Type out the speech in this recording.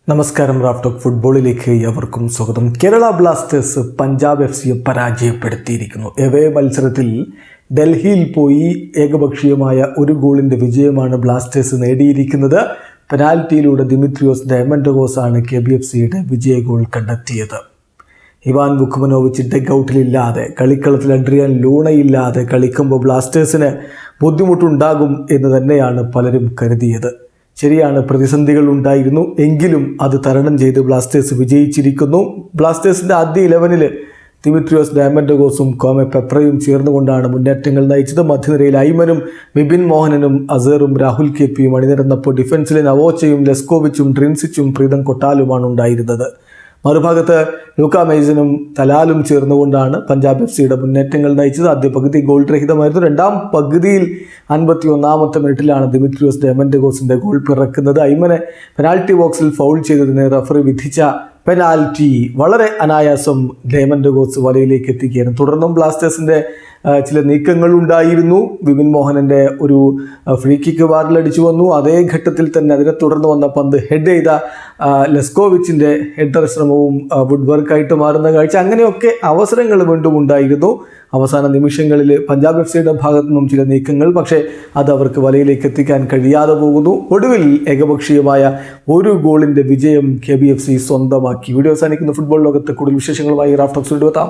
നമസ്കാരം. റാഫ്റ്റോക്ക് ഫുട്ബോളിലേക്ക് എവർക്കും സ്വാഗതം. കേരള ബ്ലാസ്റ്റേഴ്സ് പഞ്ചാബ് എഫ്.സിയെ പരാജയപ്പെടുത്തിയിരിക്കുന്നു. എവേ മത്സരത്തിൽ ഡൽഹിയിൽ പോയി ഏകപക്ഷീയമായ ഒരു ഗോളിൻ്റെ വിജയമാണ് ബ്ലാസ്റ്റേഴ്സ് നേടിയിരിക്കുന്നത്. പെനാൽറ്റിയിലൂടെ ദിമിത്രിയോസ് ഡയമൻഡഗോസാണ് KBFCയുടെ വിജയ ഗോൾ കണ്ടെത്തിയത്. ഇവാൻ വുക്കുമനോവിച്ച് ഡെഗൌട്ടിലില്ലാതെ, കളിക്കളത്തിൽ അഡ്രിയാൻ ലൂണയില്ലാതെ കളിക്കുമ്പോൾ ബ്ലാസ്റ്റേഴ്സിന് ബുദ്ധിമുട്ടുണ്ടാകും എന്ന് തന്നെയാണ് പലരും കരുതിയത്. ശരിയാണ്, പ്രതിസന്ധികൾ ഉണ്ടായിരുന്നു, എങ്കിലും അത് തരണം ചെയ്ത് ബ്ലാസ്റ്റേഴ്സ് വിജയിച്ചിരിക്കുന്നു. ബ്ലാസ്റ്റേഴ്സിൻ്റെ ആദ്യ 11-ൽ ദിമിത്രിയോസ് ഡയമൻഡഗോസും കോമെ പെപ്രയും ചേർന്നുകൊണ്ടാണ് മുന്നേറ്റങ്ങൾ നയിച്ചത്. മധ്യനിരയിൽ ഐമനും വിപിൻ മോഹനനും അസറും രാഹുൽ KPയും അണിനിരന്നപ്പോൾ ഡിഫൻസിലെ നവോച്ചയും ലെസ്കോവിച്ചും ഡ്രിൻസിച്ചും പ്രീതം കൊട്ടാലുമാണ് ഉണ്ടായിരുന്നത്. മറുഭാഗത്ത് ലൂക്ക മെയ്സനും തലാലും ചേർന്നുകൊണ്ടാണ് പഞ്ചാബ് എഫ്.സിയുടെ മുന്നേറ്റങ്ങൾ നയിച്ചത്. ആദ്യ പകുതി ഗോൾ രഹിതമായിരുന്നു. രണ്ടാം പകുതിയിൽ 51-ാമത്തെ മിനിറ്റിലാണ് ദിമിത്രിയോസ് ഡയമൻഡഗോസിൻ്റെ ഗോൾ പിറക്കുന്നത്. ഐമനെ പെനാൽറ്റി ബോക്സിൽ ഫൗൾ ചെയ്തതിന് റഫറി വിധിച്ച പെനാൽറ്റി വളരെ അനായാസം ഡയമൻഡഗോസ് വലയിലേക്ക് എത്തിക്കുകയായിരുന്നു. തുടർന്നും ബ്ലാസ്റ്റേഴ്സിൻ്റെ ചില നീക്കങ്ങളുണ്ടായിരുന്നു. വിപിൻ മോഹനൻ്റെ ഒരു ഫ്രീ കിക്ക് വാറിലടിച്ചു വന്നു. അതേ ഘട്ടത്തിൽ തന്നെ അതിനെ തുടർന്ന് വന്ന പന്ത് ഹെഡ് ചെയ്ത ലെസ്കോവിച്ചിൻ്റെ ഹെഡർ ശ്രമവും വുഡ് വർക്കായിട്ട് മാറുന്ന കാഴ്ച, അങ്ങനെയൊക്കെ അവസരങ്ങൾ വീണ്ടും ഉണ്ടായിരുന്നു. അവസാന നിമിഷങ്ങളിൽ പഞ്ചാബ് എഫ്.സിയുടെ ഭാഗത്തു നിന്നും ചില നീക്കങ്ങൾ, പക്ഷേ അത് അവർക്ക് വലയിലേക്ക് എത്തിക്കാൻ കഴിയാതെ പോകുന്നു. ഒടുവിൽ ഏകപക്ഷീയമായ ഒരു ഗോളിൻ്റെ വിജയം KBFC സ്വന്തമാക്കി. വീഡിയോ അവസാനിക്കുന്ന ഫുട്ബോൾ ലോകത്തെ കൂടുതൽ വിശേഷങ്ങളുമായി റാഫ്റ്റോക്സ് വീണ്ടും എത്താം.